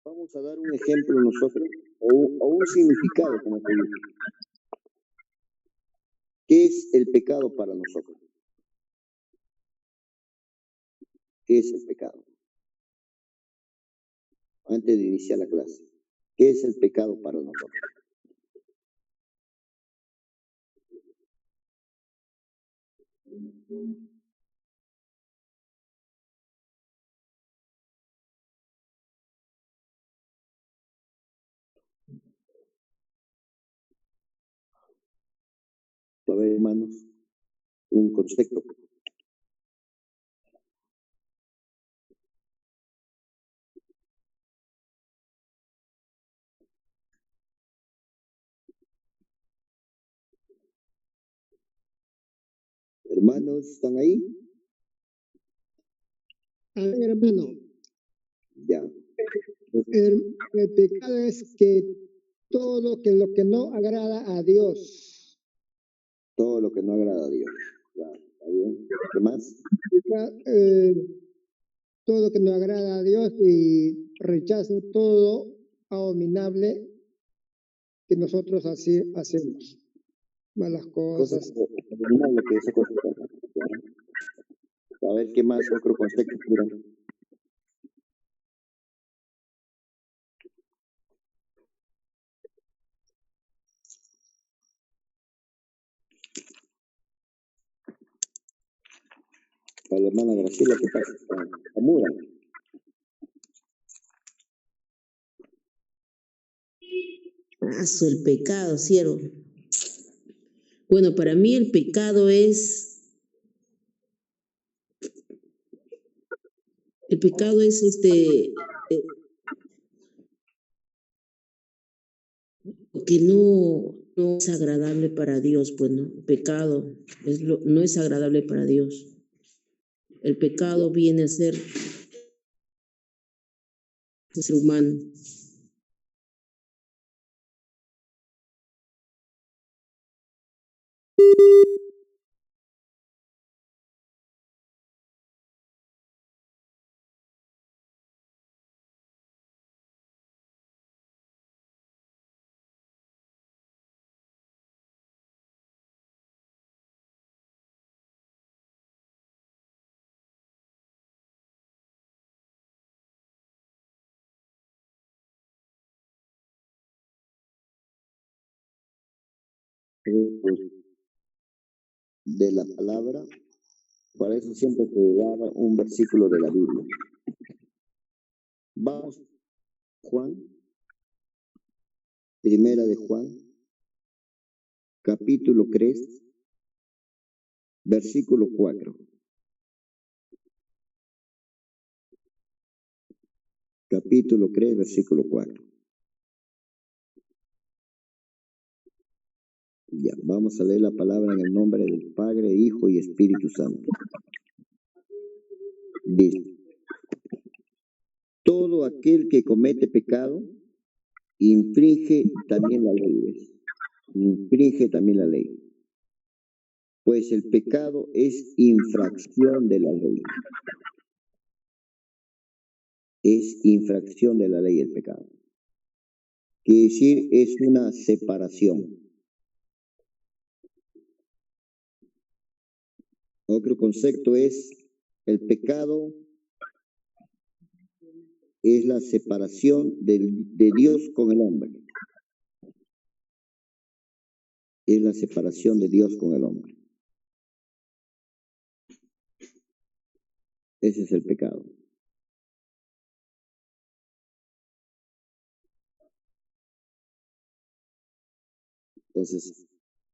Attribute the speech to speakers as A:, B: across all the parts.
A: Vamos a dar un ejemplo nosotros o un significado, como te digo. ¿Qué es el pecado para nosotros? ¿Qué es el pecado? Antes de iniciar la clase, ¿qué es el pecado para nosotros? A ver, hermanos, un concepto. Hermanos, ¿están ahí?
B: A ver, hermano.
A: Ya.
B: El pecado es que todo lo que no agrada a Dios.
A: Todo lo que no agrada a Dios. Ya, ¿está bien? ¿Qué más?
B: Todo lo que no agrada a Dios y rechaza todo abominable que nosotros así hacemos. Malas cosas.
A: Abominable que esa cosa. A ver, ¿qué más? Otro concepto. Mira. Para la hermana Graciela, ¿qué pasa? Está muda.
C: El pecado, siervo. Bueno, para mí el pecado es que no es agradable para Dios, pues no, el pecado no es agradable para Dios. El pecado viene a ser humano.
A: De la palabra, para eso siempre te daba un versículo de la Biblia. Vamos, Juan, primera de Juan, capítulo 3, versículo 4. Capítulo 3, versículo 4. Ya, vamos a leer la palabra en el nombre del Padre, Hijo y Espíritu Santo. Dice: todo aquel que comete pecado infringe también la ley. Infringe también la ley. Pues el pecado es infracción de la ley. Es infracción de la ley el pecado. Quiere decir, es una separación. Otro concepto es, el pecado es la separación de Dios con el hombre. Es la separación de Dios con el hombre. Ese es el pecado. Entonces,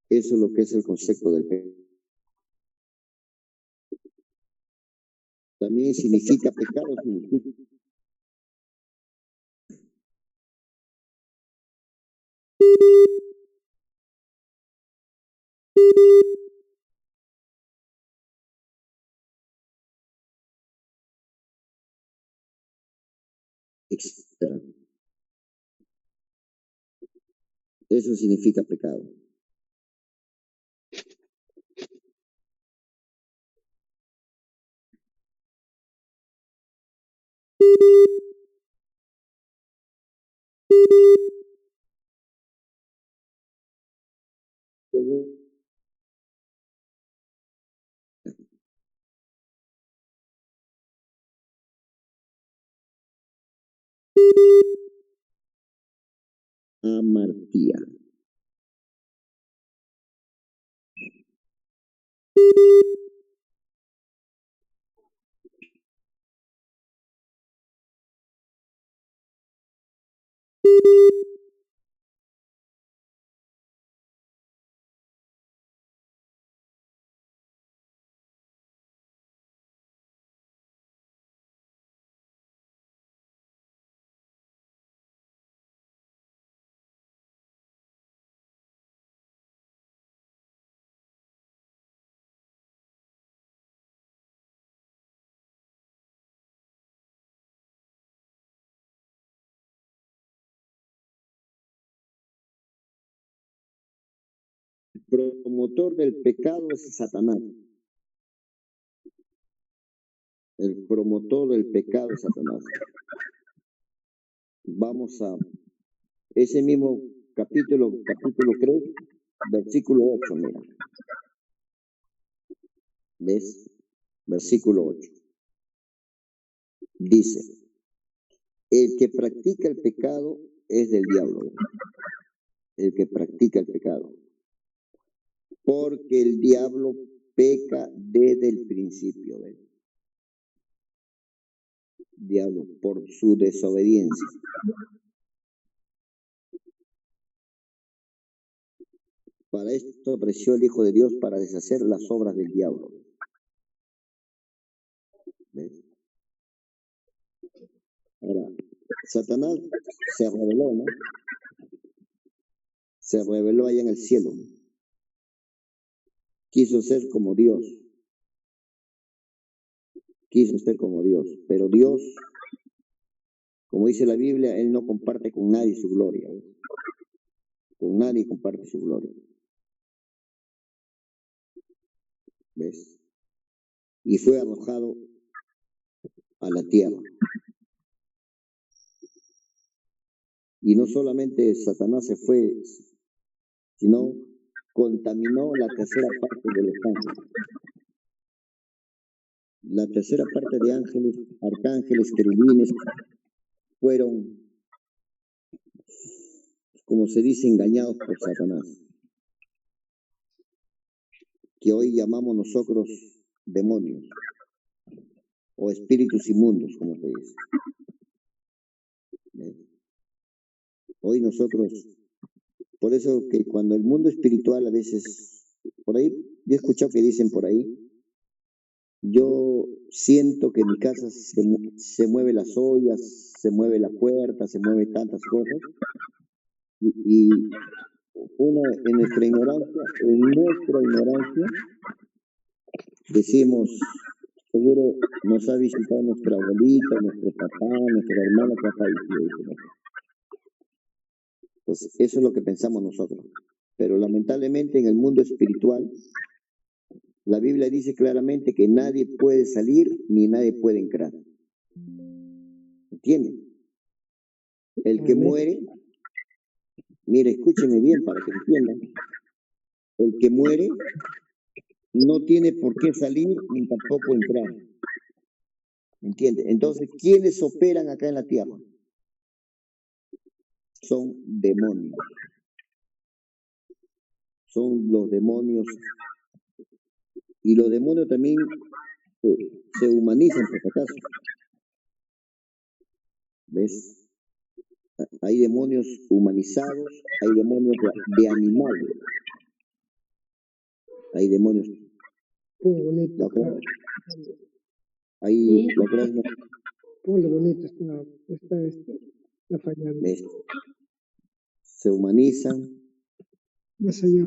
A: eso es lo que es el concepto del pecado. También significa pecado, significa extra. Eso significa pecado. Amartía. El promotor del pecado es Satanás. El promotor del pecado es Satanás. Vamos a ese mismo capítulo 3, versículo 8, mira. ¿Ves? Versículo 8. Dice, el que practica el pecado es del diablo. El que practica el pecado. Porque el diablo peca desde el principio. ¿Ves? Diablo, por su desobediencia. Para esto apareció el Hijo de Dios para deshacer las obras del diablo. ¿Ves? Ahora, Satanás se reveló, ¿no? Se reveló allá en el cielo. Quiso ser como Dios. Quiso ser como Dios. Pero Dios, como dice la Biblia, Él no comparte con nadie su gloria. ¿Ves? Con nadie comparte su gloria. ¿Ves? Y fue arrojado a la tierra. Y no solamente Satanás se fue, sino contaminó la tercera parte de los ángeles. La tercera parte de ángeles, arcángeles, querubines, fueron, como se dice, engañados por Satanás. Que hoy llamamos nosotros demonios o espíritus inmundos, como se dice. ¿Ves? Hoy nosotros, por eso que cuando el mundo espiritual a veces, por ahí, yo he escuchado que dicen por ahí, yo siento que en mi casa se mueve las ollas, se mueve la puerta, se mueve tantas cosas, y uno en nuestra ignorancia, decimos, seguro nos ha visitado nuestra abuelita, nuestro papá, nuestra hermana que ha fallecido. Pues eso es lo que pensamos nosotros. Pero lamentablemente en el mundo espiritual, la Biblia dice claramente que nadie puede salir ni nadie puede entrar. ¿Entienden? El que muere, mire, escúcheme bien para que entiendan. El que muere no tiene por qué salir ni tampoco entrar. ¿Entiende? Entonces, ¿quiénes operan acá en la tierra? Son demonios. Son los demonios. Y los demonios también se humanizan, por acaso. ¿Ves? Hay demonios humanizados, hay demonios de animales. Hay demonios.
B: Bonito, claro.
A: Ahí lo creas.
B: Ponle bonito, está fallando.
A: ¿Ves? Se humanizan.
B: Más allá.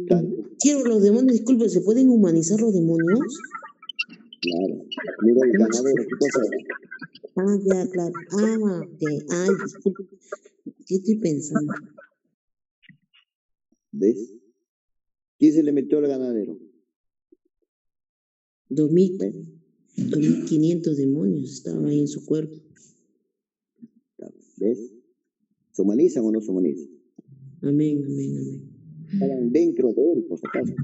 C: Quiero los demonios, disculpe, ¿se pueden humanizar los demonios?
A: Claro. Mira el ganadero, ¿qué cosa?
C: Ah, ya, claro. Ah, ok. Ay, disculpe. ¿Qué estoy pensando?
A: ¿Ves? ¿Quién se le metió al ganadero?
C: 2.500 demonios estaban ahí en su cuerpo.
A: ¿Ves? ¿Se humanizan o no se humanizan?
C: Amén, amén, amén.
A: Estaban dentro de él, por si acaso.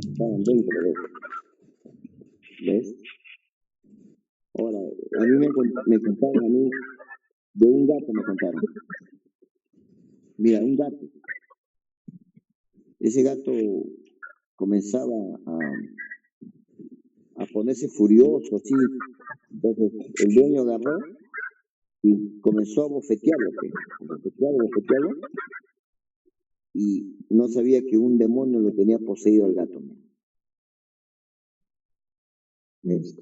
A: Estaban dentro de él. ¿Ves? Ahora, a mí me contaron, a mí, de un gato me contaron. Mira, un gato. Ese gato comenzaba a ponerse furioso, así. Entonces, el dueño agarró y comenzó a bofetearlo, bofetearlo, y no sabía que un demonio lo tenía poseído al gato. ¿Ves?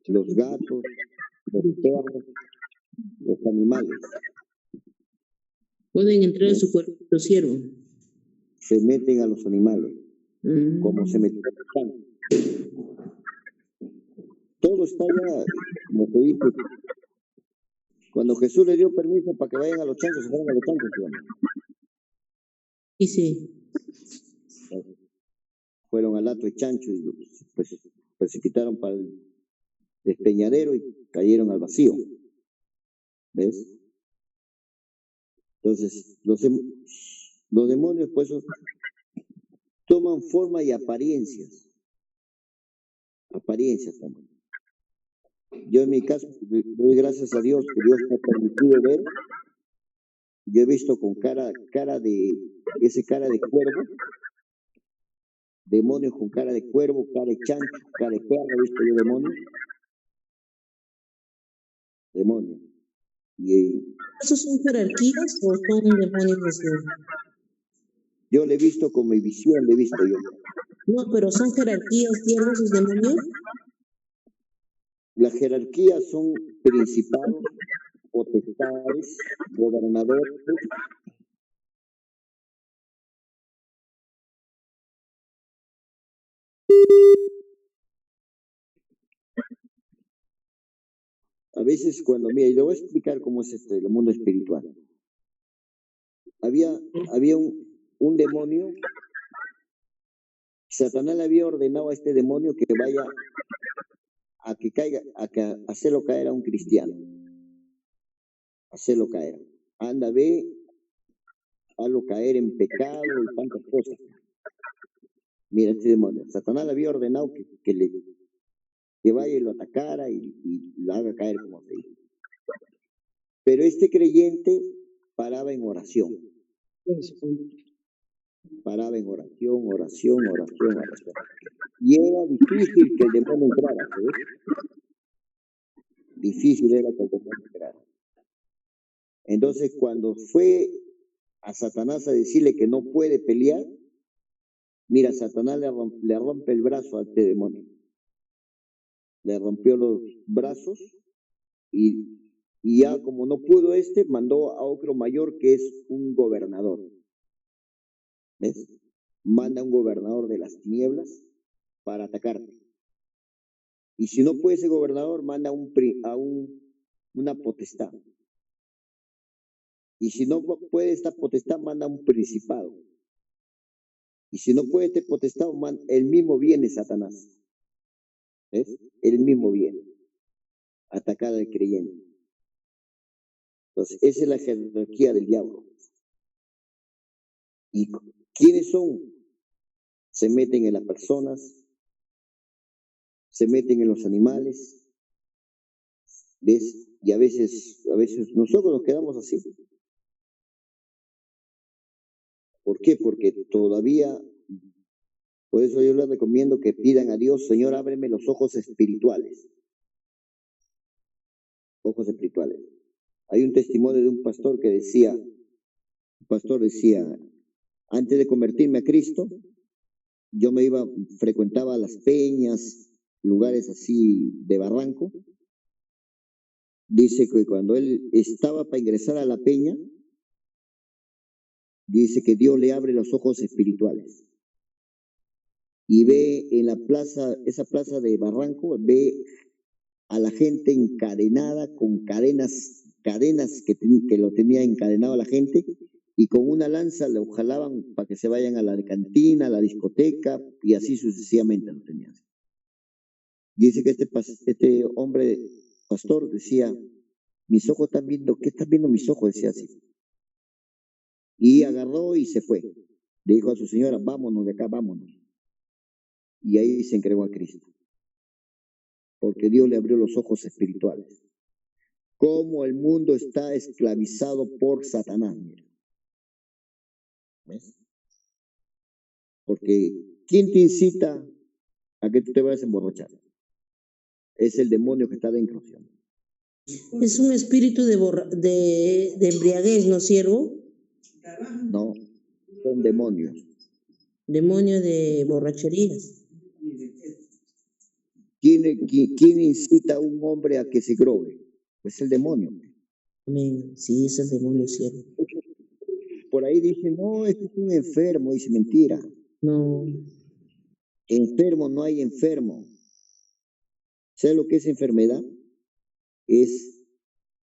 A: Los gatos, los perros, los animales
C: Pueden entrar en su cuerpo siervo.
A: se meten a los animales, como se meten a los chanchos. Todo está ya, como te dice, cuando Jesús le dio permiso para que vayan a los chanchos, se fueron a los chanchos, digamos.
C: Y sí.
A: Fueron al hato de chancho y pues precipitaron para el despeñadero y cayeron al vacío. ¿Ves? Entonces, los demonios, pues, toman forma y apariencias. Apariencias también. Yo en mi caso, doy gracias a Dios que Dios me ha permitido ver. Yo he visto con cara de cuervo, demonios con cara de cuervo, cara de chancho, cara de perro, he visto yo demonios. Y
C: ¿Esos son jerarquías o son demonios de su?
A: yo le he visto con mi visión, le he visto yo.
C: No, pero son jerarquías, siervos y demonios.
A: Las jerarquías son principados, potestades, gobernadores. A veces cuando, mira, y le voy a explicar cómo es el mundo espiritual. Había un demonio, Satanás le había ordenado a este demonio que vaya a que caiga, a hacerlo caer a un cristiano. Hacerlo caer. Anda, ve, hazlo caer en pecado y tantas cosas. Mira, este demonio, Satanás le había ordenado que vaya y lo atacara y lo haga caer como se dice. Pero este creyente paraba en oración. Paraba en oración. Y era difícil que el demonio entrara, ¿sabes? Difícil era que el demonio entrara. Entonces, cuando fue a Satanás a decirle que no puede pelear, mira, Satanás le rompe el brazo a este demonio. Le rompió los brazos y ya como no pudo mandó a otro mayor que es un gobernador. ¿Ves? Manda a un gobernador de las tinieblas para atacarte. Y si no puede ese gobernador, manda una potestad. Y si no puede esta potestad, manda un principado. Y si no puede este potestad, el mismo viene Satanás. ¿Ves? El mismo viene a atacar al creyente. Entonces, esa es la jerarquía del diablo. ¿Y quiénes son? Se meten en las personas, se meten en los animales, ¿ves? Y a veces nosotros nos quedamos así. ¿Por qué? Porque todavía, por eso yo les recomiendo que pidan a Dios, Señor, ábreme los ojos espirituales. Ojos espirituales. Hay un testimonio de un pastor que decía, antes de convertirme a Cristo, yo frecuentaba las peñas, lugares así de barranco. Dice que cuando él estaba para ingresar a la peña, dice que Dios le abre los ojos espirituales. Y ve en la plaza, esa plaza de barranco, ve a la gente encadenada con cadenas que lo tenía encadenado a la gente, y con una lanza lo jalaban para que se vayan a la cantina, a la discoteca, y así sucesivamente lo tenían. Dice que este hombre pastor decía, Mis ojos están viendo, ¿qué están viendo mis ojos? Decía así. Y agarró y se fue. Le dijo a su señora, vámonos de acá, vámonos. Y ahí se entregó a Cristo. Porque Dios le abrió los ojos espirituales. Cómo el mundo está esclavizado por Satanás. Mira. ¿Ves? Porque ¿quién te incita a que tú te vayas a emborrachar? Es el demonio que está dentro. ¿Sí?
C: Es un espíritu de embriaguez, ¿no, siervo?
A: No, son demonios.
C: Demonio de borracherías.
A: ¿Quién incita a un hombre a que se drogue? Pues el demonio.
C: Amén. Sí, es el demonio, siervo.
A: Por ahí dice, no, este es un enfermo. Dice, mentira.
C: No.
A: Enfermo no hay enfermo. ¿Sabes lo que es enfermedad? Es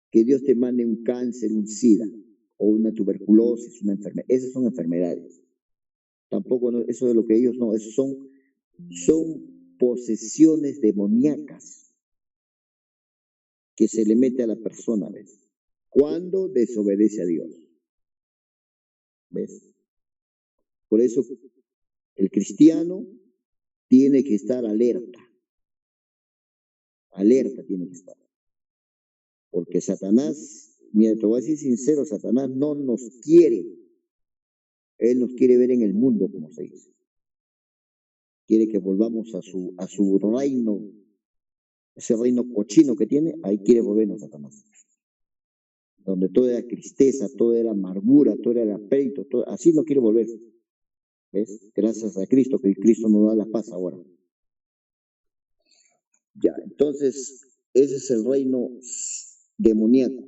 A: que Dios te mande un cáncer, un SIDA, o una tuberculosis, una enfermedad. Esas son enfermedades. Tampoco, no, eso de lo que ellos no, esos son posesiones demoníacas que se le mete a la persona, ¿ves? Cuando desobedece a Dios. ¿Ves? Por eso el cristiano tiene que estar alerta. Alerta tiene que estar. Porque Satanás, mira, te voy a decir sincero, Satanás no nos quiere. Él nos quiere ver en el mundo, como se dice. Quiere que volvamos a su reino, ese reino cochino que tiene, ahí quiere volvernos Satanás. Donde todo era tristeza, todo era amargura, todo era pleito, todo, así no quiere volver. ¿Ves? Gracias a Cristo, que Cristo nos da la paz ahora. Ya, entonces, ese es el reino demoníaco.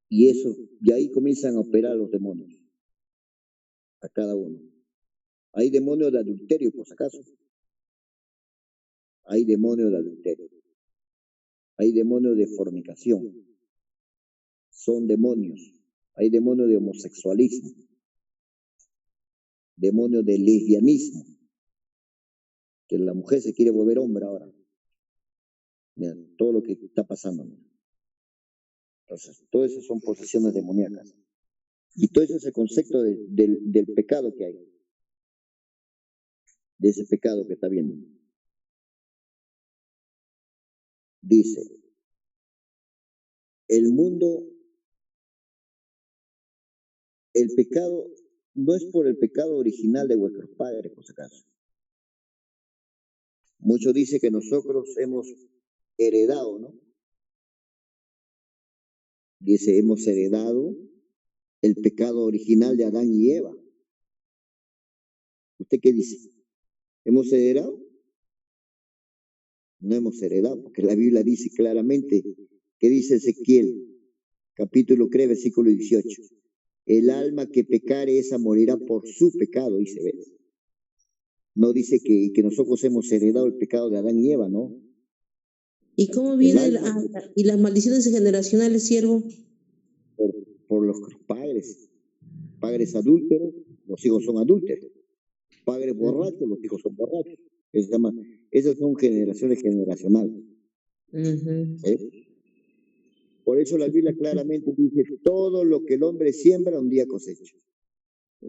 A: Y ahí comienzan a operar los demonios. A cada uno. Hay demonios de adulterio, por si acaso. Hay demonios de adulterio. Hay demonios de fornicación. Son demonios. Hay demonios de homosexualismo. Demonios de lesbianismo. Que la mujer se quiere volver hombre ahora. Mira, todo lo que está pasando. Mira. Entonces, todo eso son posesiones demoníacas. Y todo eso es el concepto del pecado que hay. De ese pecado que está viendo. Dice, el mundo, el pecado, no es por el pecado original de vuestros padres, por si acaso. Muchos dicen que nosotros hemos heredado, ¿no? Dice, hemos heredado el pecado original de Adán y Eva. ¿Usted qué dice? ¿Hemos heredado? No hemos heredado, porque la Biblia dice claramente, que dice Ezequiel, capítulo 3, versículo 18. El alma que pecare, esa morirá por su pecado, dice, ¿ves? No dice que nosotros hemos heredado el pecado de Adán y Eva, ¿no?
C: ¿Y cómo viene y las maldiciones generacionales, siervo?
A: Por los padres. Padres adúlteros, los hijos son adúlteros. Padres borrachos, los hijos son borrachos. Esas son generaciones generacionales. Por eso la Biblia claramente dice, todo lo que el hombre siembra, un día cosecha.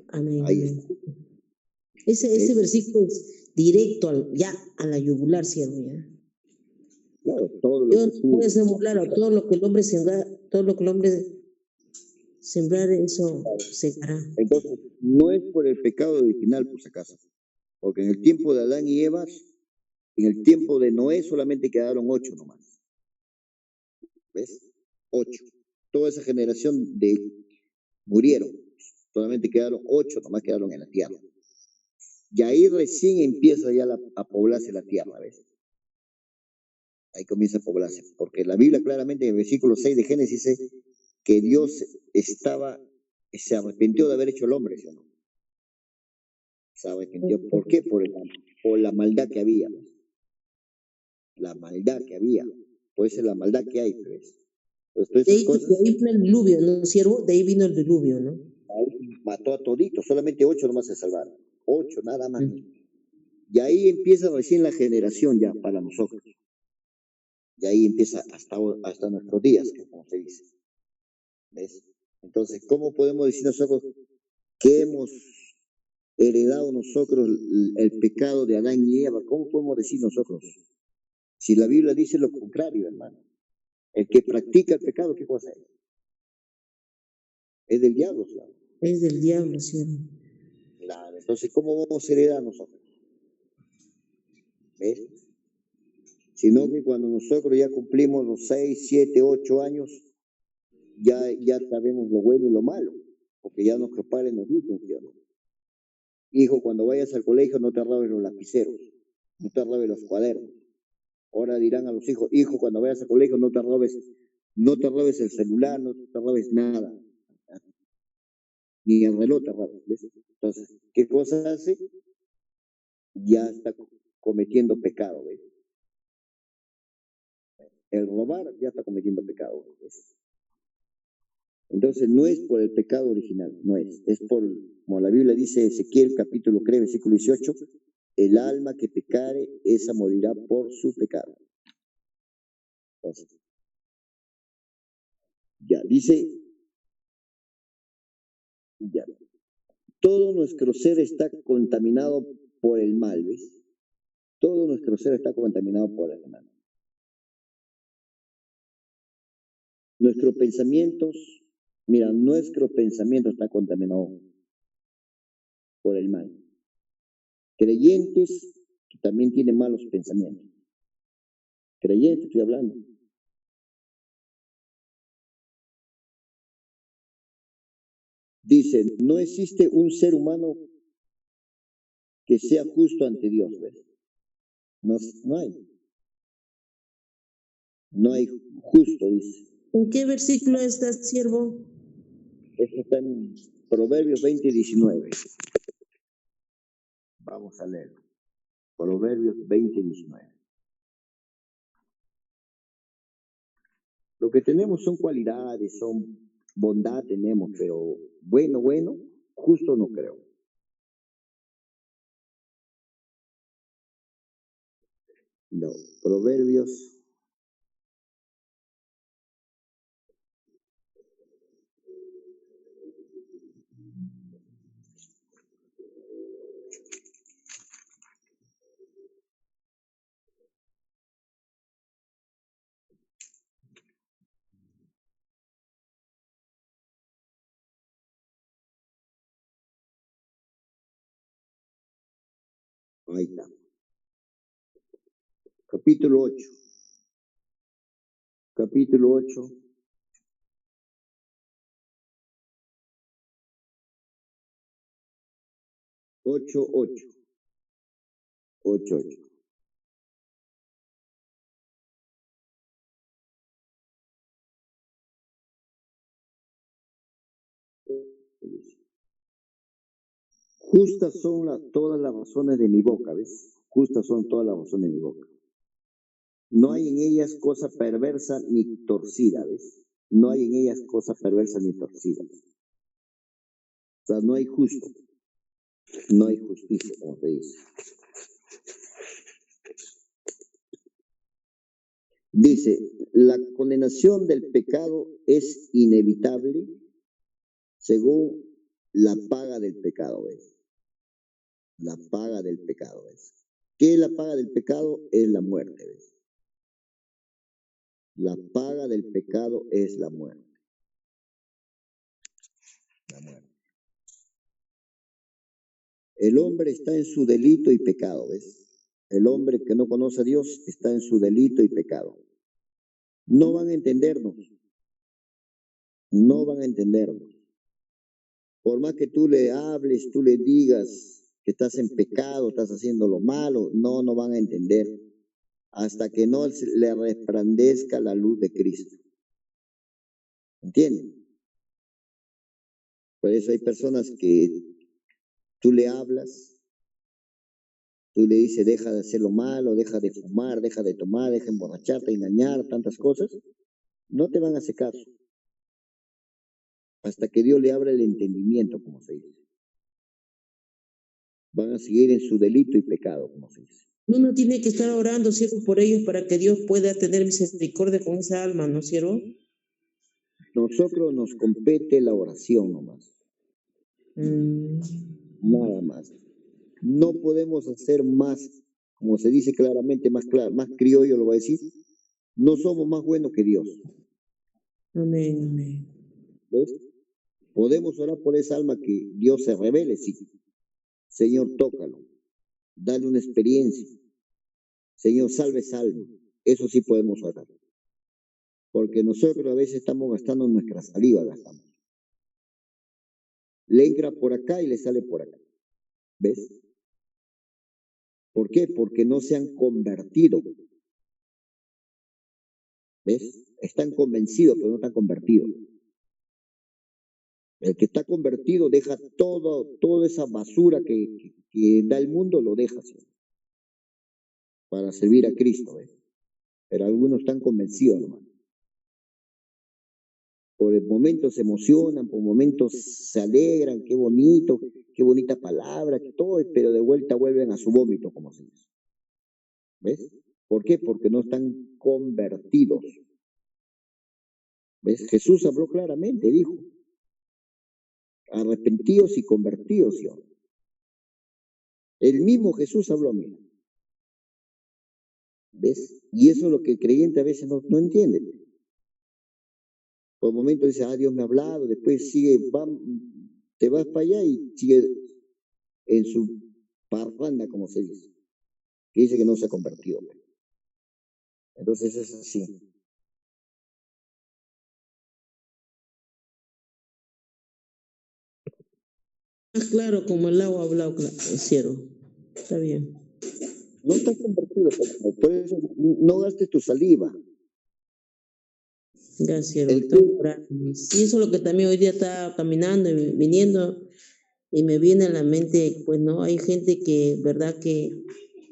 C: Amén.
A: Ahí está.
C: Ese versículo es directo a la yugular, siervo, ya.
A: Claro, todo lo
C: Dios
A: que
C: no puede sembrar, todo lo que el hombre sembrar, sembrar, eso secará.
A: Entonces, no es por el pecado original, por si acaso. Porque en el tiempo de Adán y Eva, en el tiempo de Noé solamente quedaron 8 nomás. ¿Ves? 8. Toda esa generación murieron. Solamente quedaron 8 nomás quedaron en la tierra. Y ahí recién empieza ya a poblarse la tierra, ¿ves? Ahí comienza a poblarse. Porque la Biblia claramente en el versículo 6 de Génesis dice que Dios se arrepintió de haber hecho el hombre, ¿sí o no? Se arrepintió. ¿Por qué? Por la maldad que había. La maldad que había. Puede ser la maldad que hay, ¿ves? Pues
C: de ahí vino el diluvio, ¿no, siervo? De ahí vino el diluvio, ¿no?
A: Ahí mató a toditos, solamente 8 nomás se salvaron. 8, nada más. Y ahí empieza recién la generación ya para nosotros. Y ahí empieza hasta nuestros días, como se dice. ¿Ves? Entonces, ¿cómo podemos decir nosotros que hemos heredado nosotros el pecado de Adán y Eva? ¿Cómo podemos decir nosotros? Si la Biblia dice lo contrario, hermano. El que practica el pecado, ¿qué cosa es? Es del diablo, ¿sabes?
C: Es del diablo, sí.
A: Claro, entonces, ¿cómo vamos a heredar nosotros? ¿Ves? Sino que cuando nosotros ya cumplimos los 6, 7, 8 años, ya sabemos lo bueno y lo malo, porque ya nuestros padres nos dicen, ¿sí o no? Hijo, cuando vayas al colegio no te robes los lapiceros, no te robes los cuadernos. Ahora dirán a los hijos, hijo, cuando vayas al colegio no te robes el celular, no te robes nada, ni el reloj te robes, ¿ves? Entonces, ¿qué cosa hace? Ya está cometiendo pecado, ¿ves? El robar ya está cometiendo pecado, ¿ves? Entonces no es por el pecado original, no es por, como la Biblia dice, Ezequiel capítulo 3, versículo 18, el alma que pecare, esa morirá por su pecado. Entonces, ya dice, ya, todo nuestro ser está contaminado por el mal, ¿ves? Todo nuestro ser está contaminado por el mal. Nuestro pensamiento está contaminado por el mal. Creyentes que también tienen malos pensamientos. Creyentes, estoy hablando. Dice, no existe un ser humano que sea justo ante Dios, ¿ves? No hay. No hay justo, dice.
C: ¿En qué versículo está, siervo?
A: Esto está en Proverbios 20, 19. Vamos a leer. Proverbios 20, 19. Lo que tenemos son cualidades, son bondad tenemos, pero bueno, justo no creo. No, Proverbios. Ahí está. Capítulo 8. Capítulo 8. Ocho. Justas son todas las razones de mi boca, ¿ves? Justas son todas las razones de mi boca. No hay en ellas cosa perversa ni torcida, ¿ves? No hay en ellas cosa perversa ni torcida. O sea, no hay justo. No hay justicia, como se dice. Dice, la condenación del pecado es inevitable según la paga del pecado, ¿ves? La paga del pecado, ¿ves? ¿Qué es la paga del pecado? Es la muerte, ¿ves? La paga del pecado es la muerte. La muerte. El hombre está en su delito y pecado, ¿ves? El hombre que no conoce a Dios está en su delito y pecado. No van a entendernos. No van a entendernos. Por más que tú le hables, tú le digas que estás en pecado, estás haciendo lo malo, no van a entender hasta que no le resplandezca la luz de Cristo. ¿Entienden? Por eso hay personas que tú le hablas, tú le dices, deja de hacer lo malo, deja de fumar, deja de tomar, deja de emborracharte, engañar, tantas cosas, no te van a hacer caso. Hasta que Dios le abra el entendimiento, como se dice. van a seguir en su delito y pecado, como se dice.
C: Uno tiene que estar orando, siervo, por ellos para que Dios pueda tener misericordia con esa alma, ¿no, siervo?
A: Nosotros nos compete la oración nomás, nada más. No podemos hacer más, como se dice claramente, más claro, más criollo lo voy a decir, no somos más buenos que Dios.
C: Amén, amén.
A: ¿Ves? Podemos orar por esa alma que Dios se revele, sí. Señor, tócalo, dale una experiencia. Señor, salve esa alma. Eso sí podemos orar. Porque nosotros a veces estamos gastando nuestra saliva, gastamos. Le entra por acá y le sale por acá. ¿Ves? ¿Por qué? Porque no se han convertido. ¿Ves? Están convencidos, pero no están convertidos. El que está convertido deja toda esa basura que da el mundo, lo deja, ¿sí? Para servir a Cristo. ¿Ves? Pero algunos están convencidos, hermano. Por el momento se emocionan, por momentos se alegran, qué bonito, qué bonita palabra, que todo, pero de vuelta vuelven a su vómito, como se dice. ¿Ves? ¿Por qué? Porque no están convertidos. ¿Ves? Jesús habló claramente, dijo, arrepentidos y convertidos, ¿sí? El mismo Jesús habló, mira. ¿Ves? Y eso es lo que el creyente a veces no entiende. Por el momento dice, Dios me ha hablado, después sigue, te vas para allá y sigue en su parranda, como se dice, que dice que no se ha convertido. Entonces es así.
C: Más claro como el agua hablado, siervo. Está bien.
A: No estás convertido, por eso no gastes tu saliva.
C: Ya, siervo. Sí, eso es lo que también hoy día está caminando y viniendo y me viene a la mente, pues, ¿no? Hay gente que, verdad, que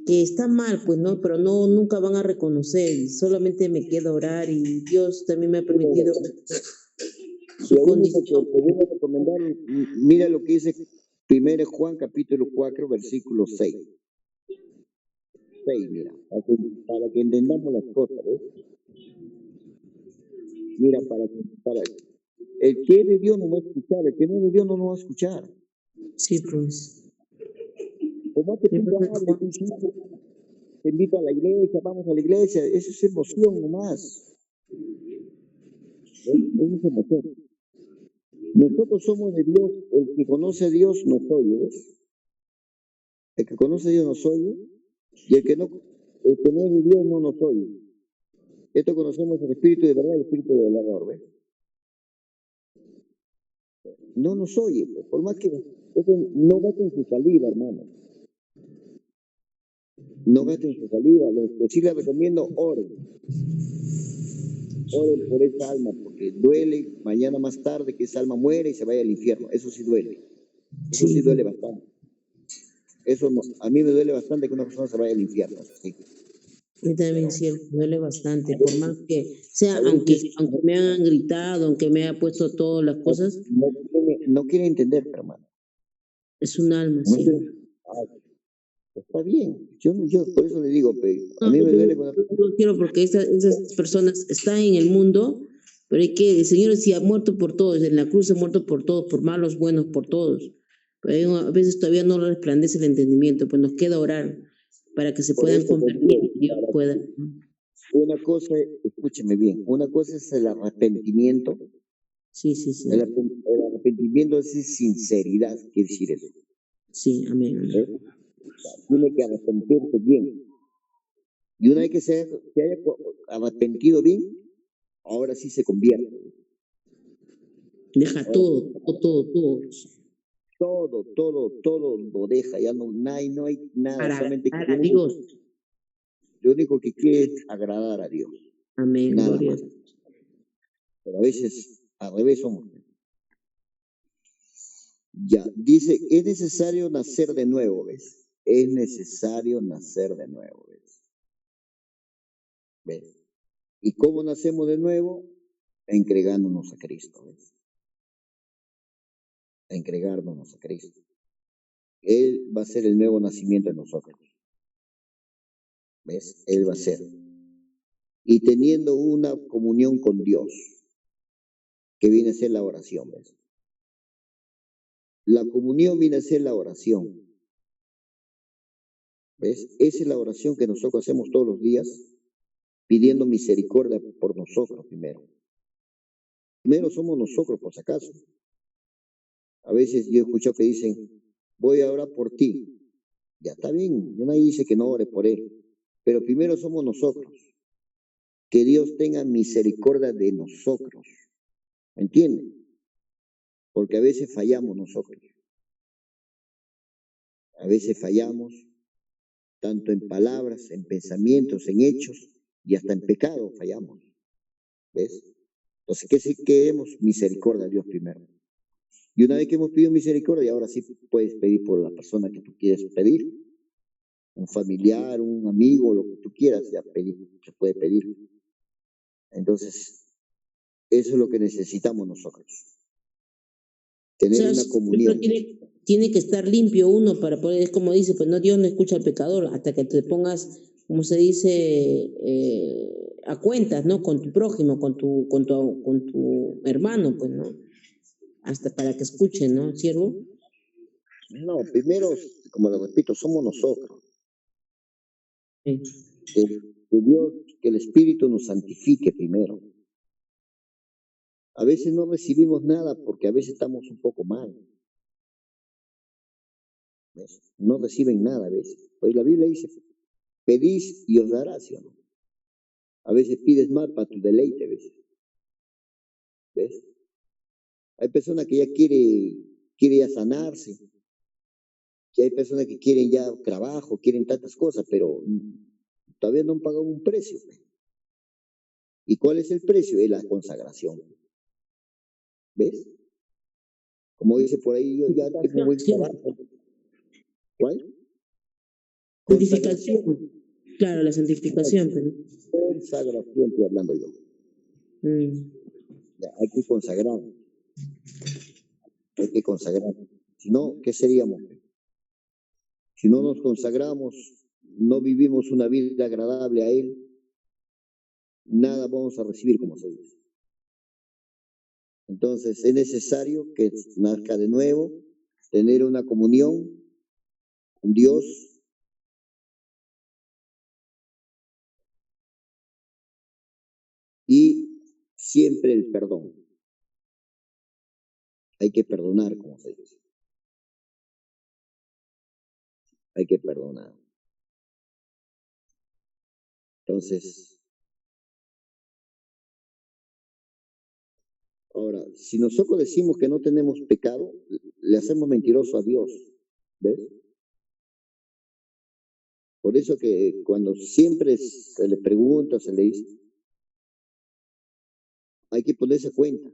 C: está mal, pues, ¿no? Pero nunca van a reconocer y solamente me queda orar y Dios también me ha permitido su condición.
A: Te voy a recomendar, mira lo que dice 1 Juan capítulo 4, versículo 6. 6, mira, para que entendamos las cosas, ¿ves? Mira, para el que es de Dios no va a escuchar, el que no es de Dios no nos va a escuchar.
C: Sí, pues.
A: Como que te invito a la iglesia, vamos a la iglesia, eso es emoción nomás. ¿Ves? Eso es emoción. Nosotros somos de Dios, el que conoce a Dios nos oye, ¿ves? El que conoce a Dios nos oye, y el que no es de Dios no nos oye. Esto conocemos el espíritu de verdad y el espíritu del error, ¿ves? No nos oye, pues, por más que no gasten su saliva, hermano. No gasten su saliva. Lo que sí les recomiendo, oren. Oren por esa alma, porque duele mañana más tarde que esa alma muere y se vaya al infierno. Eso sí duele. Eso sí duele bastante. Eso no, a mí me duele bastante que una persona se vaya al infierno. Sí.
C: A mí también sí, duele bastante, por más que sea, aunque me han gritado, aunque me haya puesto todas las cosas.
A: No quiere entender, hermano.
C: Es un alma,
A: no
C: sí.
A: Está bien, yo por eso le digo, a mí me duele cuando...
C: No quiero porque esas personas están en el mundo, pero hay que, el Señor sí ha muerto por todos, en la cruz ha muerto por todos, por malos, buenos, por todos. Pero a veces todavía no resplandece el entendimiento, pues nos queda orar para que se puedan convertir y Dios pueda.
A: Una cosa, escúcheme bien, una cosa es el arrepentimiento.
C: Sí.
A: El arrepentimiento es sinceridad, quiere decir eso.
C: Sí, amén.
A: Tiene que arrepentirse bien. Y una vez que se haya arrepentido bien, ahora sí se convierte.
C: Deja todo.
A: Todo lo deja, ya no hay nada, solamente
C: para Dios.
A: Lo único que quiere es agradar a Dios.
C: Amén,
A: nada
C: gloria.
A: más. Pero a veces al revés somos. Ya, dice, es necesario nacer de nuevo, ¿ves? Es necesario nacer de nuevo, ¿ves? ¿Y cómo nacemos de nuevo? Entregándonos a Cristo, ¿ves? Entregándonos a Cristo. Él va a ser el nuevo nacimiento en nosotros. ¿Ves? Él va a ser. Y teniendo una comunión con Dios, que viene a ser la oración. ¿Ves? La comunión viene a ser la oración. ¿Ves? Esa es la oración que nosotros hacemos todos los días, pidiendo misericordia por nosotros primero. Primero somos nosotros, por si acaso. A veces yo he escuchado que dicen, voy a orar por ti. Ya está bien, yo nadie dice que no ore por él. Pero primero somos nosotros. Que Dios tenga misericordia de nosotros. ¿Me entienden? Porque a veces fallamos nosotros. A veces fallamos, tanto en palabras, en pensamientos, en hechos, y hasta en pecado fallamos. ¿Ves? Entonces, ¿qué queremos? Misericordia a Dios primero. Y una vez que hemos pedido misericordia, ahora sí puedes pedir por la persona que tú quieres pedir. Un familiar, un amigo, lo que tú quieras, ya pedir, se puede pedir. Entonces, eso es lo que necesitamos nosotros.
C: O
A: Tener
C: sea,
A: una comunión.
C: tiene que estar limpio uno para poder, es como dice, pues no, Dios no escucha al pecador hasta que te pongas, como se dice, a cuentas, ¿no? Con tu prójimo, con tu hermano, pues, ¿no? Hasta para que escuchen, ¿no, siervo?
A: No, primero, como lo repito, somos nosotros.
C: Sí.
A: Que Dios, que el Espíritu nos santifique primero. A veces no recibimos nada porque a veces estamos un poco mal. ¿Ves? No reciben nada a veces. Pues la Biblia dice, pedís y os dará, ¿sí o no? A veces pides mal para tu deleite, ¿ves? Hay personas que ya quiere ya sanarse, que hay personas que quieren ya trabajo, quieren tantas cosas, pero todavía no han pagado un precio. ¿Y cuál es el precio? Es la consagración. ¿Ves? Como dice por ahí, yo ya tengo buen trabajo. ¿Cuál?
C: Santificación. Claro, la santificación. Pero...
A: Consagración estoy hablando yo. Ya, hay que consagrar. Hay que consagrar. Si no, ¿qué seríamos? Si no nos consagramos, no vivimos una vida agradable a Él, nada vamos a recibir, como se dice. Entonces, es necesario que nazca de nuevo, tener una comunión con Dios. Y siempre el perdón. Hay que perdonar, como se dice. Hay que perdonar. Entonces, ahora, si nosotros decimos que no tenemos pecado, le hacemos mentiroso a Dios. ¿Ves? Por eso que cuando siempre se le pregunta, se le dice, hay que ponerse cuenta.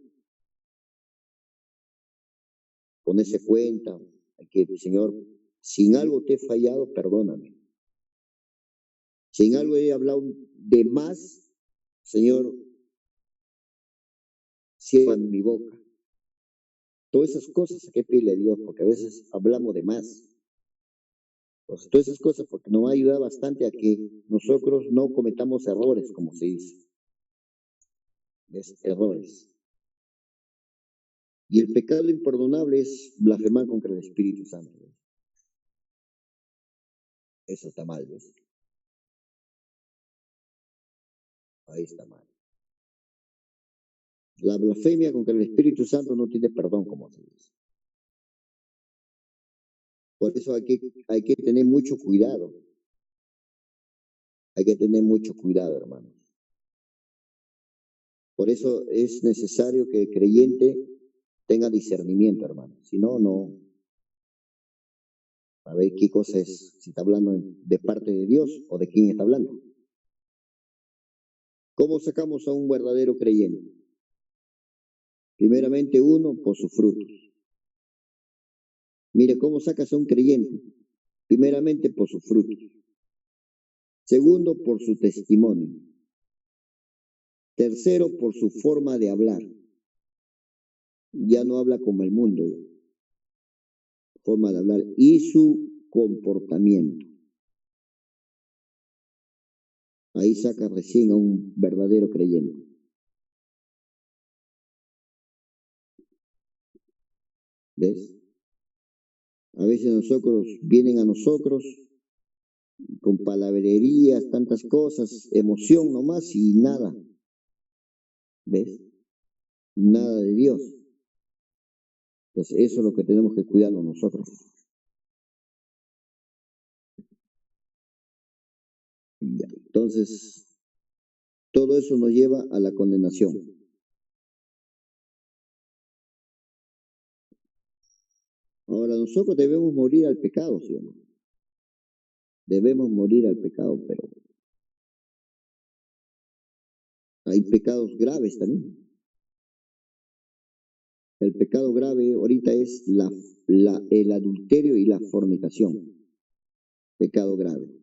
A: Ponerse cuenta. Hay que, Señor, si en algo te he fallado, perdóname. Si en algo he hablado de más, Señor, cierra mi boca. Todas esas cosas hay que pedirle a Dios, porque a veces hablamos de más. Pues, todas esas cosas, porque nos va a ayudar bastante a que nosotros no cometamos errores, como se dice. ¿Ves? Errores. Y el pecado imperdonable es blasfemar contra el Espíritu Santo. ¿Ves? Eso está mal, ¿ves? Ahí está mal. La blasfemia contra el Espíritu Santo no tiene perdón, como se dice. Por eso hay que tener mucho cuidado. Hay que tener mucho cuidado, hermanos. Por eso es necesario que el creyente tenga discernimiento, hermano. Si no, no. A ver qué cosa es, si está hablando de parte de Dios o de quién está hablando. ¿Cómo sacamos a un verdadero creyente? Primeramente, uno, por sus frutos. Mire, ¿cómo sacas a un creyente? Primeramente, por sus frutos. Segundo, por su testimonio. Tercero, por su forma de hablar. Ya no habla como el mundo. forma de hablar y su comportamiento. Ahí saca recién a un verdadero creyente. ¿Ves? A veces vienen a nosotros con palabrerías, tantas cosas, emoción nomás y nada. ¿Ves? Nada de Dios. Entonces eso es lo que tenemos que cuidarnos nosotros. Ya. Entonces, todo eso nos lleva a la condenación. Ahora, nosotros debemos morir al pecado, ¿sí o no? Debemos morir al pecado, pero hay pecados graves también. El pecado grave ahorita es el adulterio y la fornicación. Pecado grave.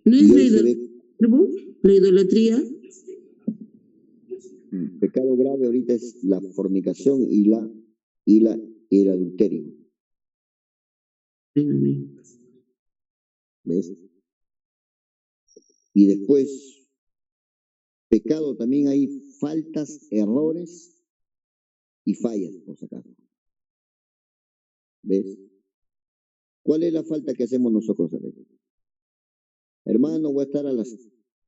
C: ¿No
A: Y
C: es
A: hoy se ve
C: la idolatría?
A: Pecado grave ahorita es la fornicación y el adulterio. ¿Ves? Y después, pecado también hay faltas, errores y fallas, por si acaso. ¿Ves? ¿Cuál es la falta que hacemos nosotros a veces? Hermano, voy a estar a las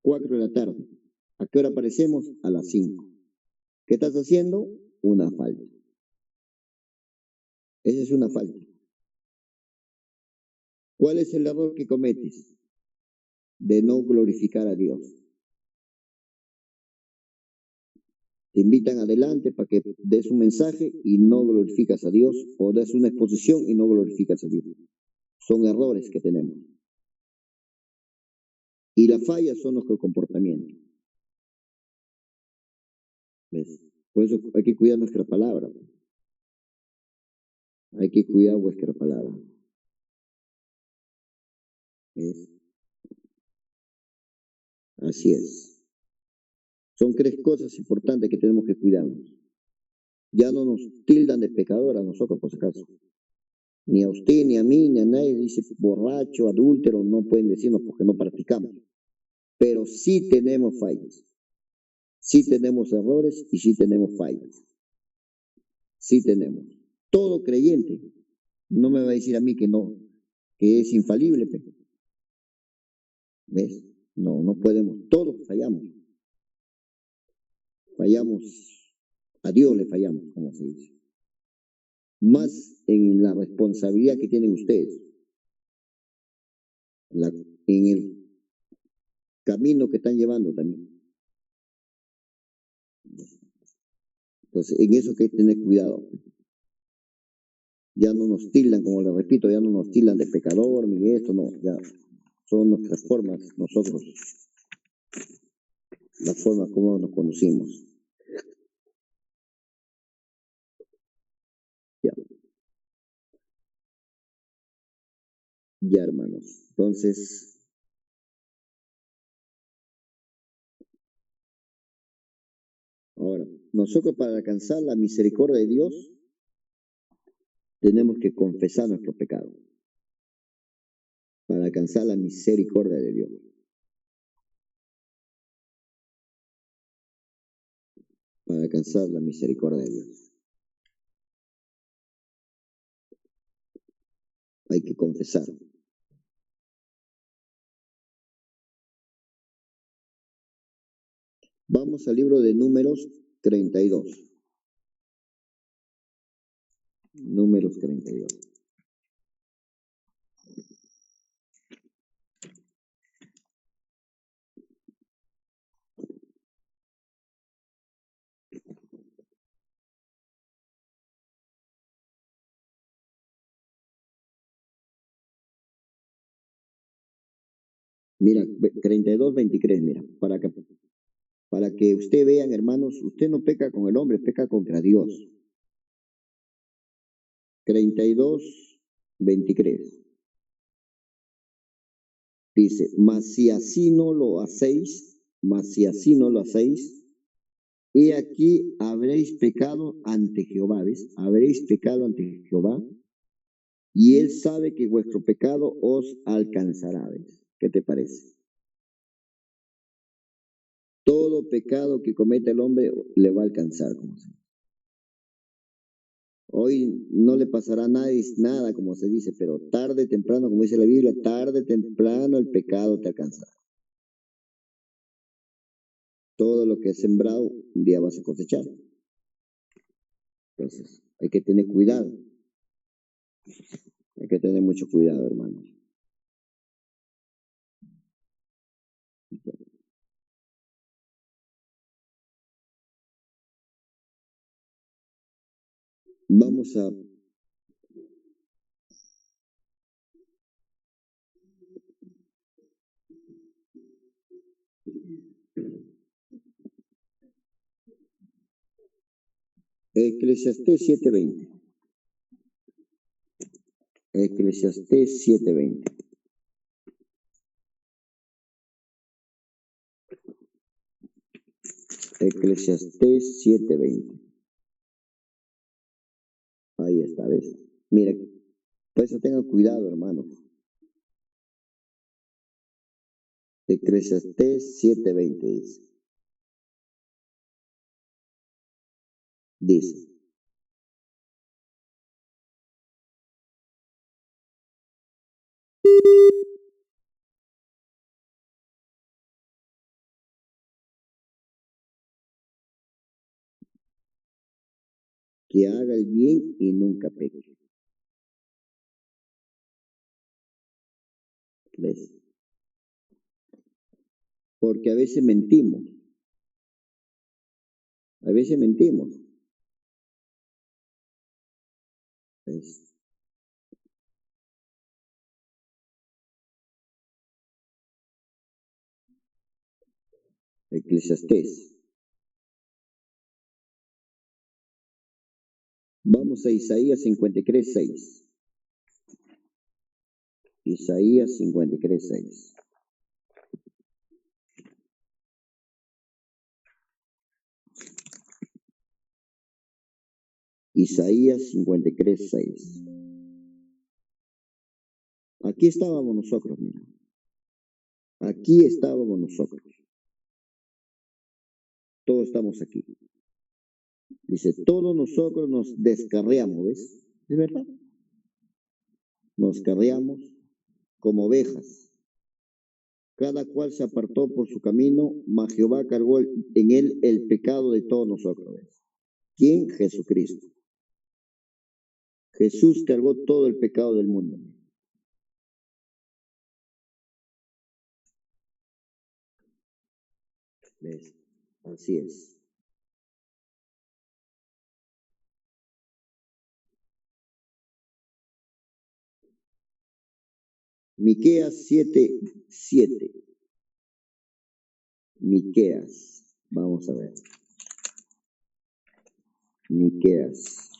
A: 4 de la tarde. ¿A qué hora aparecemos? A las 5. ¿Qué estás haciendo? Una falta. Esa es una falta. ¿Cuál es el error que cometes? De no glorificar a Dios. Te invitan adelante para que des un mensaje y no glorificas a Dios, o des una exposición y no glorificas a Dios. Son errores que tenemos. Y las fallas son nuestro comportamiento. ¿Ves? Por eso hay que cuidar nuestra palabra. Hay que cuidar vuestra palabra. ¿Ves? Así es. Son 3 cosas importantes que tenemos que cuidarnos. Ya no nos tildan de pecador a nosotros, por si acaso. Ni a usted, ni a mí, ni a nadie dice borracho, adúltero, no pueden decirnos porque no practicamos. Pero sí tenemos fallas. Sí tenemos errores y sí tenemos fallas. Sí tenemos. Todo creyente. No me va a decir a mí que no, que es infalible. ¿Ves? No podemos. Todos fallamos. Fallamos. A Dios le fallamos, como se dice. Más en la responsabilidad que tienen ustedes. En el camino que están llevando también. Entonces, en eso que hay que tener cuidado. Ya no nos tildan, como le repito, ya no nos tildan de pecador, ni esto, no, ya son nuestras formas, nosotros, la forma como nos conocimos. Ya, hermanos. Entonces, ahora, nosotros para alcanzar la misericordia de Dios, tenemos que confesar nuestro pecado. Para alcanzar la misericordia de Dios. Para alcanzar la misericordia de Dios. Hay que confesar. Vamos al libro de Números 32. Números 32. Mira, 32, 23, mira, para que usted vean, hermanos, usted no peca con el hombre, peca contra Dios. 32, 23. Dice, mas si así no lo hacéis, he aquí habréis pecado ante Jehová, ¿ves? Habréis pecado ante Jehová, y él sabe que vuestro pecado os alcanzará. ¿Ves? ¿Qué te parece? Todo pecado que cometa el hombre le va a alcanzar. Como se dice. Hoy no le pasará a nadie nada, como se dice, pero tarde o temprano, como dice la Biblia, tarde o temprano el pecado te alcanzará. Todo lo que has sembrado, un día vas a cosechar. Entonces, hay que tener cuidado. Hay que tener mucho cuidado, hermanos. Vamos a Eclesiastés 7:20. Eclesiastés 7:20. Eclesiastés 7:20. Ahí está, ¿ves? Mira, por eso tengan cuidado, hermanos. Eclesiastés 7:20 dice. Dice. Que haga el bien y nunca peque. ¿Ves? Porque a veces mentimos. A veces mentimos. ¿Ves? Eclesiastés. Vamos a Isaías 53:6. Isaías 53:6. Isaías 53:6. Aquí estábamos nosotros, mira. Aquí estábamos nosotros. Todos estamos aquí. Dice, todos nosotros nos descarriamos, ¿ves? ¿De verdad? Nos carriamos como ovejas. Cada cual se apartó por su camino, mas Jehová cargó en él el pecado de todos nosotros. ¿Ves? ¿Quién? Jesucristo. Jesús cargó todo el pecado del mundo. ¿Ves? Así es. Miqueas 7:7. Miqueas. Vamos a ver. Miqueas.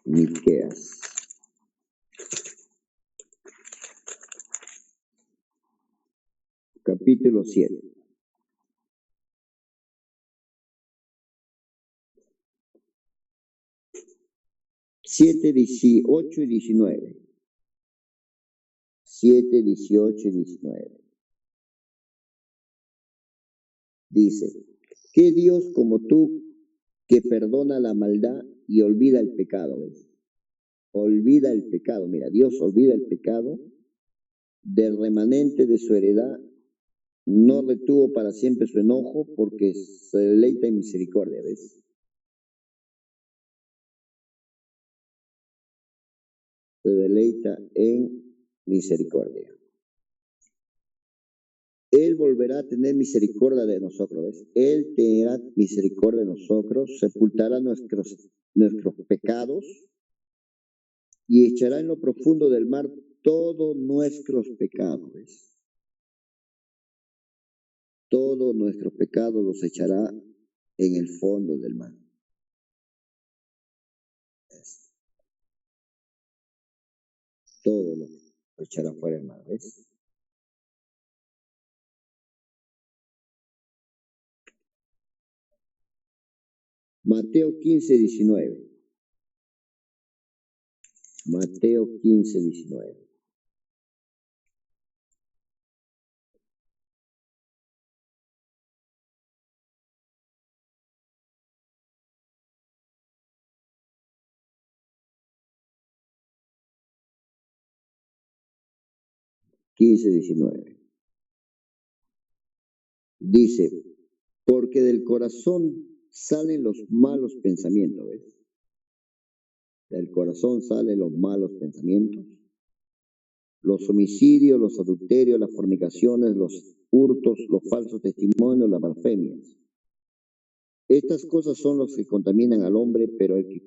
A: Miqueas. Capítulo 7. 7, 18 y 19. 7, 18 y 19. Dice, ¿qué Dios como tú que perdona la maldad y olvida el pecado? ¿Ves? Olvida el pecado. Mira, Dios olvida el pecado del remanente de su heredad. No retuvo para siempre su enojo porque se deleita en misericordia. ¿Ves? Se deleita en misericordia. Él volverá a tener misericordia de nosotros. ¿Ves? Él tendrá misericordia de nosotros, sepultará nuestros pecados y echará en lo profundo del mar todos nuestros pecados. ¿Ves? Todos nuestros pecados los echará en el fondo del mar. ¿Ves? Todo lo echará fuera del mar. ¿Ves? Mateo 15:19. Mateo 15:19. Dice, porque del corazón salen los malos pensamientos, ¿ves? Del corazón salen los malos pensamientos, los homicidios, los adulterios, las fornicaciones, los hurtos, los falsos testimonios, las blasfemias. Estas cosas son los que contaminan al hombre, pero el que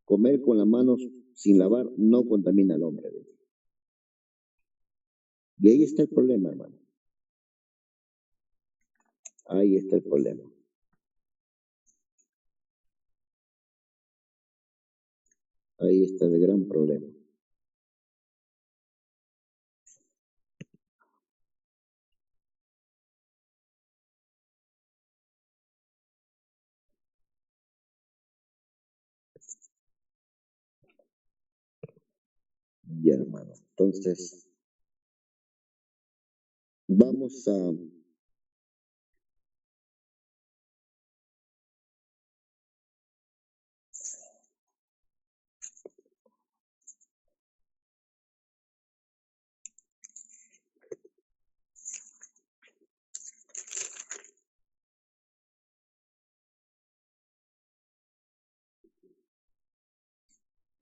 A: comer con las manos sin lavar no contamina al hombre, ¿ves? Y ahí está el problema, hermano. Ahí está el problema. Ahí está el gran problema. Ya, hermano. Entonces, vamos a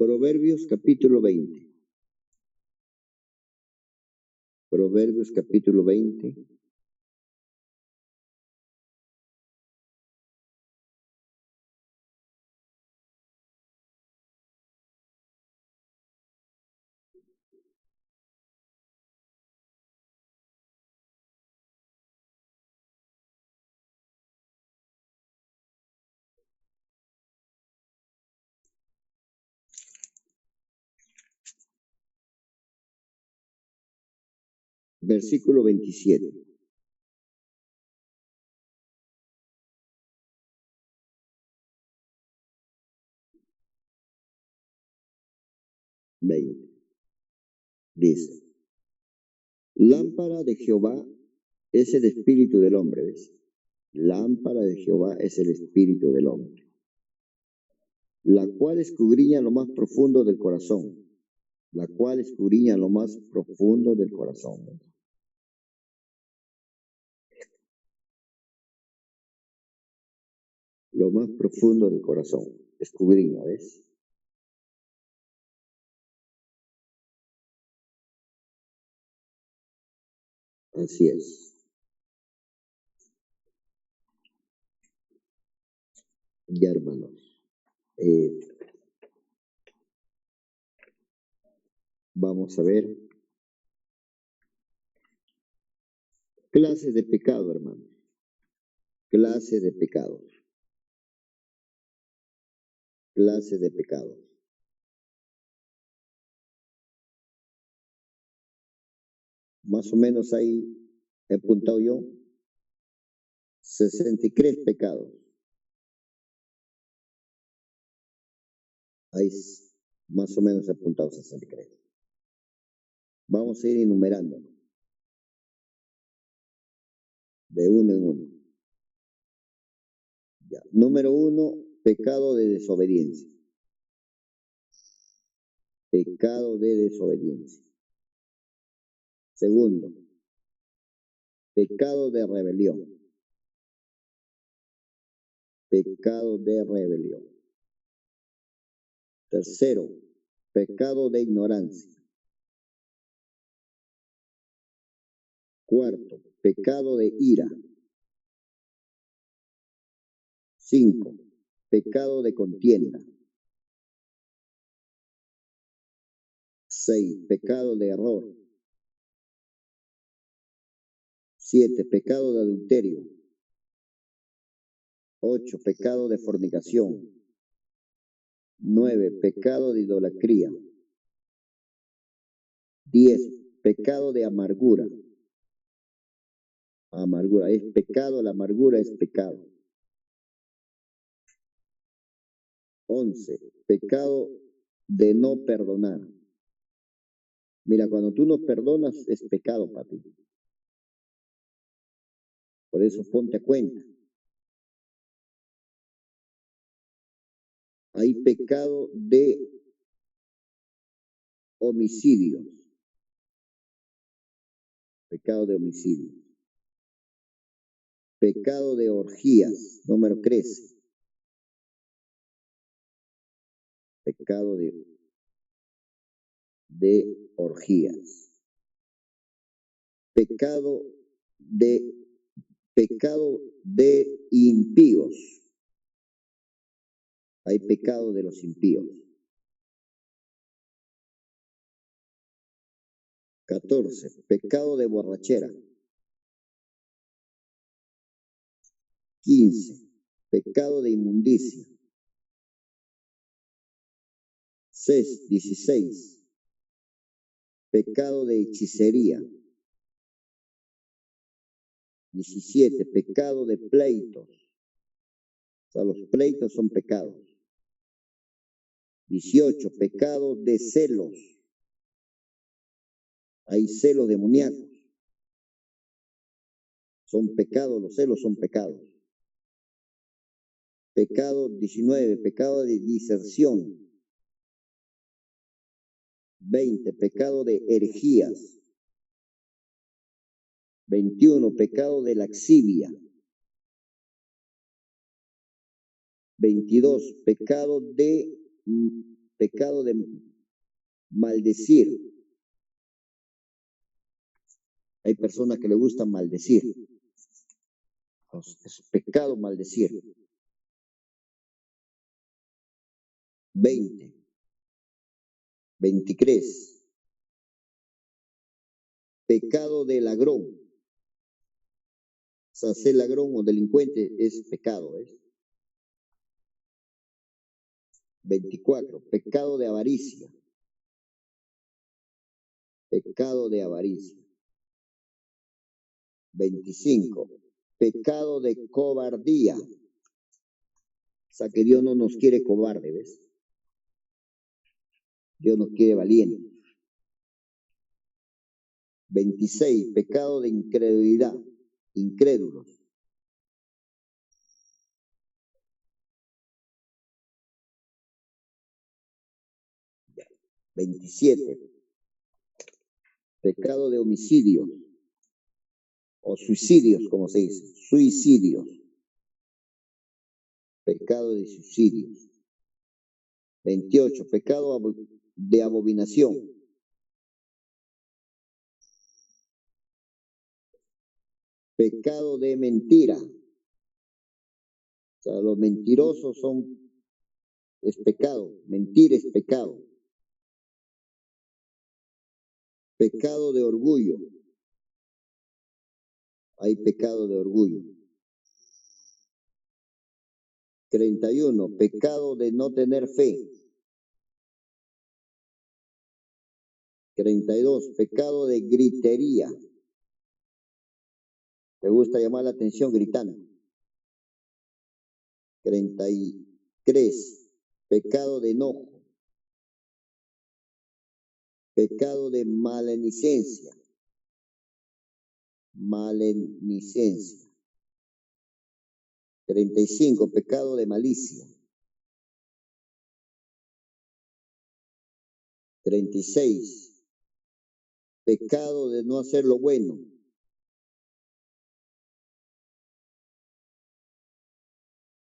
A: Proverbios capítulo 20. Proverbios capítulo 20. Versículo 27. Dice, lámpara de Jehová es el espíritu del hombre, ¿ves? Lámpara de Jehová es el espíritu del hombre, la cual escudriña lo más profundo del corazón, la cual escudriña lo más profundo del corazón, ¿ves? Lo más profundo del corazón, escudriña, ¿ves? Así es. Ya, hermanos. Vamos a ver. Clases de pecado, hermano. Clases de pecado. Clases de pecado. Más o menos ahí he apuntado yo 63 pecados. Ahí más o menos he apuntado 63. Vamos a ir enumerando de uno en uno. Ya. Número 1, pecado de desobediencia. Pecado de desobediencia. Segundo, pecado de rebelión. Pecado de rebelión. Tercero, pecado de ignorancia. Cuarto, pecado de ira. 5, pecado de contienda. 6, pecado de error. 7, pecado de adulterio. 8, pecado de fornicación. 9, pecado de idolatría. 10, pecado de amargura. Amargura es pecado, la amargura es pecado. 11. Pecado de no perdonar. Mira, cuando tú no perdonas es pecado, papi. Por eso ponte a cuenta. Hay pecado de homicidio. Pecado de homicidio. Pecado de orgías, número 13. Pecado de orgías. Pecado de impíos. Hay pecado de los impíos. 14. Pecado de borrachera. 15. Pecado de inmundicia. 16. Pecado de hechicería. 17. Pecado de pleitos. O sea, los pleitos son pecados. 18. Pecado de celos. Hay celos demoníacos. Son pecados, los celos son pecados. Pecado 19. Pecado de diserción. 20. Pecado de herejías. 21. Pecado de laxivia. 22. Pecado de maldecir. Hay personas que le gusta maldecir. Es pecado maldecir. 20. 23. Pecado de ladrón. O sea, ser ladrón o delincuente es pecado. 24. Pecado de avaricia. Pecado de avaricia. 25. Pecado de cobardía. O sea, que Dios no nos quiere cobarde, ¿ves? Dios nos quiere valiente. 26. Pecado de incredulidad. Incrédulos. 27. Pecado de homicidio. O suicidios, como se dice. Suicidios. Pecado de suicidios. 28. Pecado de abominación. Pecado de mentira. O sea, los mentirosos es pecado. Mentir es pecado. Pecado de orgullo. Hay pecado de orgullo. 31. Pecado de no tener fe. 32. Pecado de gritería. ¿Te gusta llamar la atención gritando? 33. Pecado de enojo. Pecado de malenicencia. Malenicencia. 35. Pecado de malicia. 36. Pecado de no hacer lo bueno.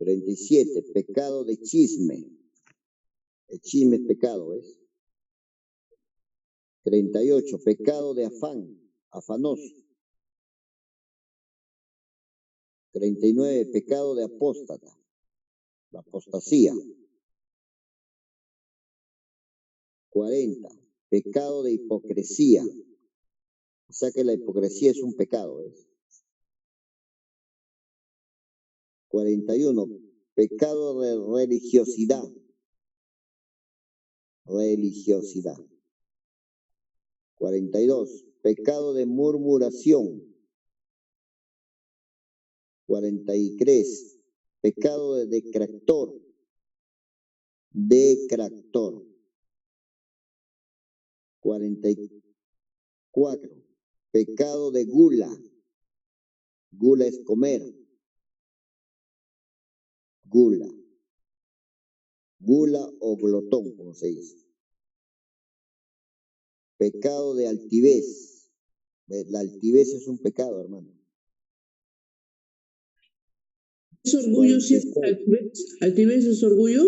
A: 37. Pecado de chisme. El chisme es pecado, ¿ves? 38. Pecado de afán, afanoso. 39. Pecado de apóstata, la apostasía. 40. Pecado de hipocresía. O sea que la hipocresía es un pecado, ¿ves? 41. Pecado de religiosidad. Religiosidad. 42. Pecado de murmuración. 43. Pecado de detractor. detractor. 44. Pecado de gula. Gula es comer. Gula. Gula o glotón, como se dice. Pecado de altivez. La altivez es un pecado, hermano.
C: ¿Es orgullo siempre altivez? ¿Altivez es orgullo?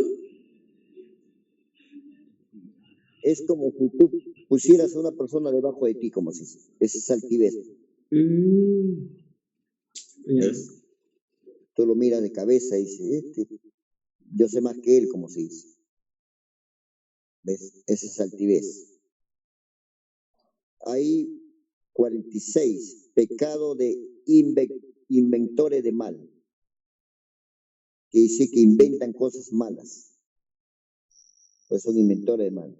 A: Es como si tú pusieras a una persona debajo de ti, como si esa es altivez. ¿Ves? Tú lo miras de cabeza y dices, yo sé más que él, como se dice. ¿Ves? Esa es altivez. Hay 46, pecado de inventores de mal, que dice que inventan cosas malas, pues son inventores de mal.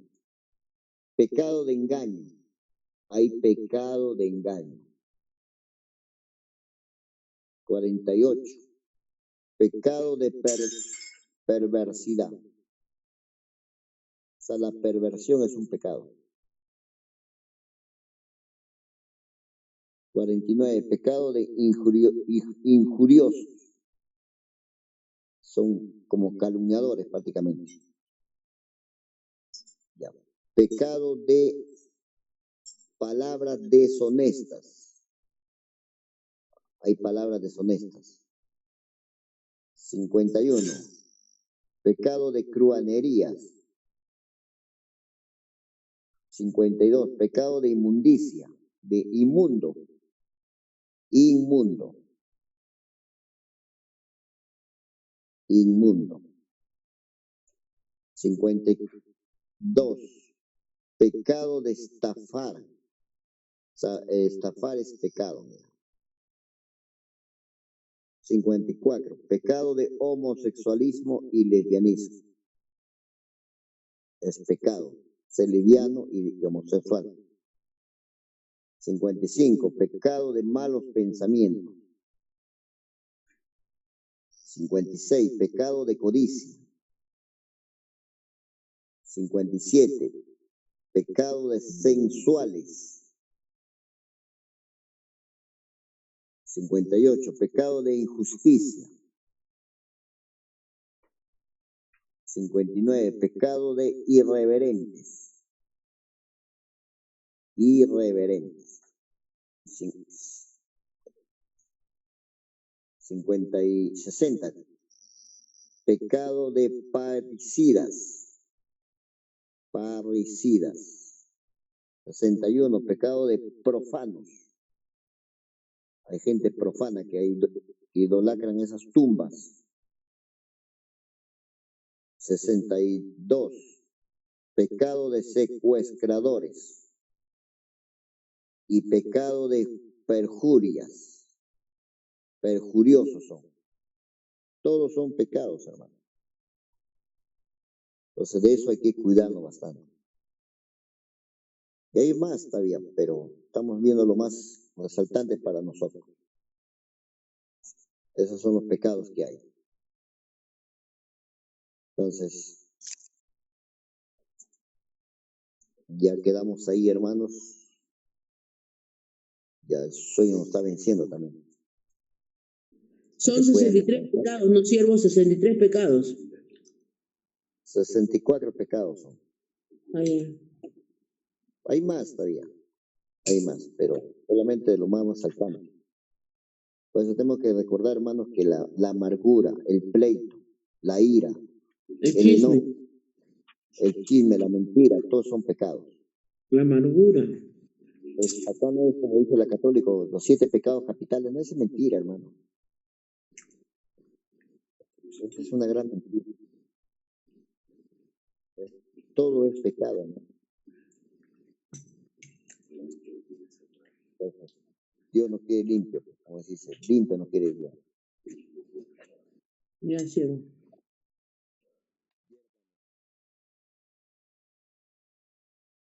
A: Pecado de engaño, hay pecado de engaño. 48, pecado de perversidad. O sea, la perversión es un pecado. 49, pecado de injuriosos. Son como calumniadores prácticamente. Ya. Pecado de palabras deshonestas. Hay palabras deshonestas. 51. Pecado de cruanerías. 52. Pecado de inmundicia, de inmundo. Inmundo. 52. Pecado de estafar. O sea, estafar es pecado. 54. Pecado de homosexualismo y lesbianismo. Es pecado. Ser lesbiano y homosexual. 55. Pecado de malos pensamientos. 56. Pecado de codicia. 57. Pecado de sensuales. 58. Pecado de injusticia. 59. Pecado de irreverentes. Irreverentes. 60. Pecado de parricidas. Parricidas. 61. Pecado de profanos. Hay gente profana que idolatran esas tumbas. 62. Pecado de secuestradores. Y pecado de perjurias. Perjuriosos son. Todos son pecados, hermano. Entonces de eso hay que cuidarnos bastante. Y hay más todavía, pero estamos viendo lo más resaltante para nosotros. Esos son los pecados que hay. Entonces, ya quedamos ahí, hermanos. Ya el sueño nos está venciendo también.
C: Son 63 pecados, no siervos, 63 pecados.
A: 64 pecados son. Hay más todavía. Hay más, pero solamente lo más resaltante. Por eso tenemos que recordar, hermanos, que la amargura, el pleito, la ira, el enojo, el chisme, la mentira, todos son pecados. La amargura. Pues acá no es como dice la católica, los 7 pecados capitales, no es mentira, hermano. Esa es una gran mentira. Todo es pecado, ¿no? Entonces, Dios no quiere limpio, como se dice, limpio no quiere Dios.
C: Ya, cielo.